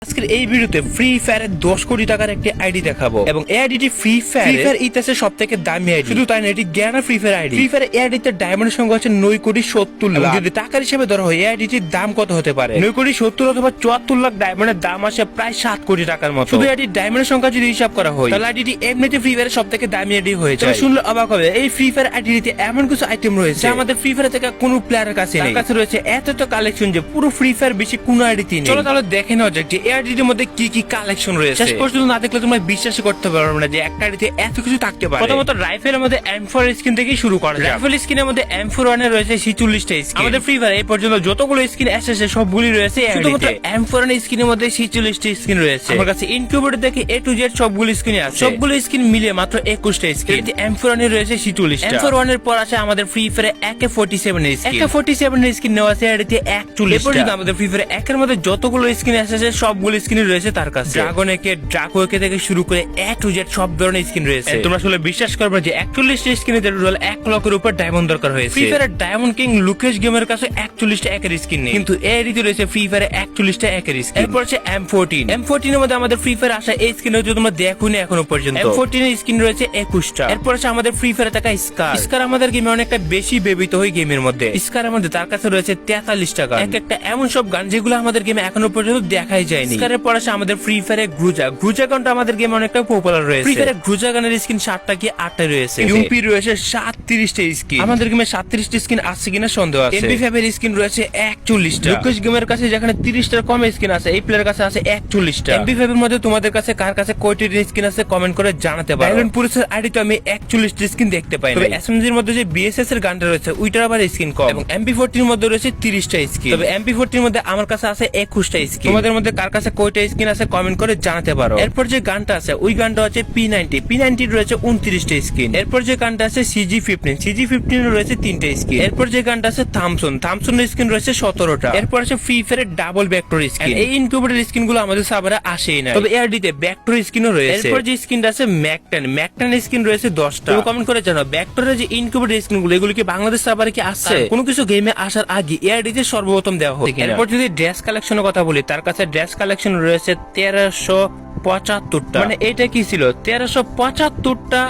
আজকের এই ভিডিওতে ফ্রি ফায়ারের 10 কোটি টাকার একটি আইডি দেখাবো এবং এই আইডিটি ফ্রি ফায়ার ইতিহাসে সবথেকে দামি আইডি। শুধু তাই না, এটি জ্ঞানা Free Fire ID. Free Fire এই আইডিতে ডায়মন্ডের সংখ্যা হচ্ছে 9 কোটি 70 লাখ। যদি টাকার হিসেবে ধরা হয় এই আইডিটির দাম কত হতে পারে? 9 কোটি 70 অথবা 74 লাখ ডায়মন্ডের দাম আসে প্রায় 7 কোটি টাকার মতো। শুধু আইডির ডায়মন্ডের সংখ্যা যদি হিসাব করা হয় তাহলে আইডিটি এমনিতে ফ্রি ফায়ারের সবথেকে দামি আইডি হয়ে যায়। শুনলে অবাক হবে, এই ফ্রি ফায়ার আইডিটিতে এমন কিছু আইটেম রয়েছে যা আমাদের ফ্রি ফায়ার থেকে কোনো প্লেয়ারের কাছে নেই। তার কাছে রয়েছে এতটা কালেকশন যে পুরো ফ্রি ফায়ার বেশি কোনো আইডিতে নেই। চলো তাহলে দেখে নেওয়া যাক যে এই আইডিটির মধ্যে কি কি কালেকশন রয়েছে। শেষ পর্যন্ত না দেখলে তোমরা বিশ্বাস করতে পারবে না যে একটা আইডিতে এত কিছু থাকতে পারে। প্রথমত রাইফেলের মধ্যে M4 স্কিন থেকে শুরু করা যায়। রাইফেল স্কিনের মধ্যে M41 এর রয়েছে 46টা স্কিন। আমাদের ফ্রি ফায়ারে এই পর্যন্ত যতগুলো স্কিন এসেছে সবগুলি রয়েছে শুধুমাত্র M41 স্কিনের মধ্যে 46টা স্কিন রয়েছে। আমার কাছে ইনকিউবেটর থেকে A to Z সবগুলো স্কিন আছে। সবগুলো স্কিন মিলিয়ে মাত্র 21টা স্কিন। M41 এর রয়েছে 46টা। M41 এর পর আছে আমাদের ফ্রি ফায়ারে AK47 এর স্কিন। AK47 এর স্কিন নেওয়া আছে আইডিতে 41টা। এরপর যদি আমাদের ফ্রি ফায়ারে একের মধ্যে যতগুলো স্কিন এসেছে সবগুলো স্কিন রয়েছে তার কাছে। ড্রাগন একে, ড্রাকো একে থেকে শুরু করে A to Z সব ধরনের স্কিন রয়েছে। তোমরা আসলে বিশ্বাস করবে যে 41টা স্কিনে টোটাল 1 লক্ষের উপর ডায়মন্ড দরকার হয়েছে। ফ্রি ফায়ারের ডায়মন্ড কিং লুকেশ গেমের কাছে 41টা একের স্কিন নেই, কিন্তু এই আইডিতে রয়েছে ফ্রি ফায়ারে 41টা একের স্কিন। এরপর আছে M14 এর মধ্যে আমাদের ফ্রি ফায়ার আসা এই স্কিন হচ্ছে তোমরা দেখোনি এখনো পর্যন্ত। M14 এর স্কিন রয়েছে 21টা। এরপর আছে আমাদের ফ্রি ফায়ারে থাকা স্কার আমাদের গেমে অনেকটা বেশি ব্যবহৃত হয় গেমের মধ্যে। স্কারের মধ্যে তার কাছে রয়েছে 43টা গান। একটা এমন সব গান যেগুলো আমাদের গেমে এখনো পর্যন্ত দেখাই যায়নি। স্কারের পর আছে আমাদের ফ্রি ফায়ারে গ্রুজা গানটা আমাদের গেমে অনেকটা পপুলার রয়েছে। ফ্রি ফায়ারে গ্রুজা গানের স্কিন 7টা কি 8টা রয়েছে। ইউপি রয়েছে 37টা স্কিন। আমাদের গেমে 37টা স্কিন আছে কিনা সন্দেহ আছে। MP5 এর স্কিন রয়েছে 41টা। লুকেশ গেমের কাছে যেখানে 30টার কম স্কিন আছে, এই প্লেয়ারের কাছে আছে 41টা। MP5 এর মধ্যে তোমাদের কাছে কার কাছে কয়টি স্কিন আছে কমেন্ট করে জানাতে পারো। ডায়মন্ড পুলিশের আইডি তো আমি 41টা স্কিন দেখতে পাই না। তবে SMG এর মধ্যে যে BSS এর গানটা রয়েছে ওইটার আবার স্কিন কম এবং MP40 এর মধ্যে রয়েছে 30টা স্কিন। তবে MP40 এর মধ্যে আমার কাছে আছে 21টা স্কিন। তোমাদের মধ্যে কার কাছে কয়টা স্কিন আছে কমেন্ট করে জানাতে পারো। এরপর যে গানটা আছে ওই গানটা হচ্ছে P90 রয়েছে 29টা স্কিন। এরপর যে গানটা আছে CG15 এর রয়েছে 3টা স্কিন। এরপর যে গানটা আছে থামসন এর স্কিন রয়েছে 17টা। এরপর আছে ফ্রি ফায়ারের ডাবল ভেক্টর স্কিন। এই ইনকিউবেটর স্কিন গুলো আমাদের সার্ভারে আসেই না, তবে এআরডি তে ভেক্টর স্কিনও রয়েছে। এরপর যে স্কিনটা আছে ম্যাকটেন স্কিন রয়েছে 10টা। তুমি কমেন্ট করে জানাও ভেক্টরের যে ইনকিউবেটর স্কিন গুলো এগুলো কি বাংলাদেশ সার্ভারে কি আসছে? কোনো কিছু গেমে আসার আগে এআরডি তে সর্বপ্রথম দেওয়া হয়। এরপর যদি ড্রেস কালেকশনের কথা বলি, তার কাছে ড্রেস কালেকশন রয়েছে 1375টা। মানে এটা কি ছিল 1375টা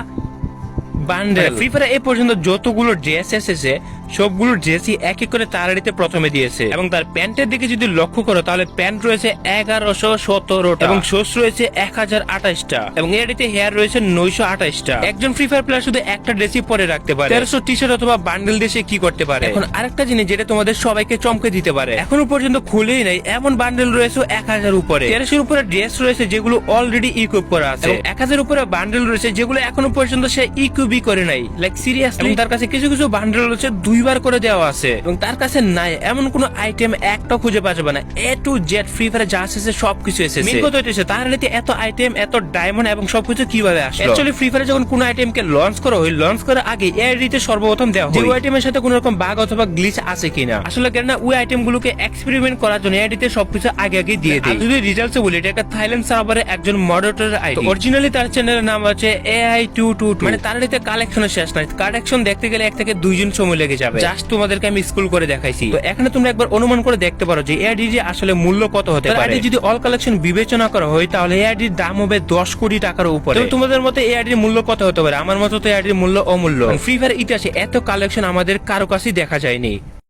বান্ডেল। ফ্রি ফায়ার এই পর্যন্ত যতগুলো ড্রেস এসেছে সবগুলো ড্রেসই এক এক করে তার আইডিতে প্রথমে দিয়েছে। এবং তার প্যান্টের দিকে যদি লক্ষ্য করো তাহলে প্যান্ট রয়েছে 1117টা এবং শোস রয়েছে 1028টা এবং এর আইডিতে হেয়ার রয়েছে 928টা। একজন ফ্রি ফায়ার প্লেয়ার শুধু একটা ড্রেসই পরে রাখতে পারে। 1300 টি-শার্ট অথবা বান্ডেল দেশে কি করতে পারে? এখন আরেকটা জিনিস যেটা তোমাদের সবাইকে চমকে দিতে পারে, এখনো পর্যন্ত খুলেই নাই এমন বান্ডেল রয়েছে 1000 উপরে। 1300 উপরে ড্রেস রয়েছে যেগুলো অলরেডি ইকুইপ করা আছে এবং 1000 উপরে বান্ডেল রয়েছে যেগুলো এখনো পর্যন্ত সে ইকুইপই করে নাই। লাইক সিরিয়াসলি তার কাছে কিছু কিছু বান্ডেল রয়েছে 2বার করে দেওয়া আছে এবং তার কাছে নাই এমন কোন আইটেম একটা খুঁজে পাওয়া না। A to Z ফ্রি ফায়ারে যা এসেছে সবকিছু এসেছে। মেন কথা হচ্ছে তার আইডিতে এত আইটেম, এত ডায়মন্ড এবং সবকিছু কিভাবে আসলো? অ্যাকচুয়ালি ফ্রি ফায়ারে যখন কোন আইটেমকে লঞ্চ করা হয়, লঞ্চ করার আগে এই আইডিতে সর্বপ্রথম দেওয়া হয় যে আইটেমের সাথে কোনো রকম বাগ অথবা গ্লিচ আছে কিনা। আসলে কেন ওই আইটেমগুলোকে এক্সপেরিমেন্ট করার জন্য আইডিতে সবকিছু আগে দিয়ে দেয়। যদি রিজাল্টস বলি, এটা একটা থাইল্যান্ড সার্ভারে একজন মডারেটরের আইডি। অরিজিনালি তার চ্যানেলের নাম হচ্ছে AI222। মানে তার আইডিতে কালেকশনের শেষ নাই। কালেকশন দেখতে গেলে 1 থেকে 2 দিন সময় লেগে যাবে। জাস্ট তোমাদেরকে আমি স্কুল করে দেখাইছি। তো এখানে তোমরা একবার অনুমান করে দেখতে পারো যে এআইডি আসলে মূল্য কত হতে পারে। যদি অল কালেকশন বিবেচনা করা হয় তাহলে এআইডির দাম হবে 10 কোটি টাকার উপরে। তোমাদের মতে এআইডির মূল্য কত হতে পারে? আমার মতে তো এআইডির মূল্য অমূল্য। ফ্রি ফায়ার ইতিহাসে এত কালেকশন আমাদের কারো কাছেই দেখা যায়নি।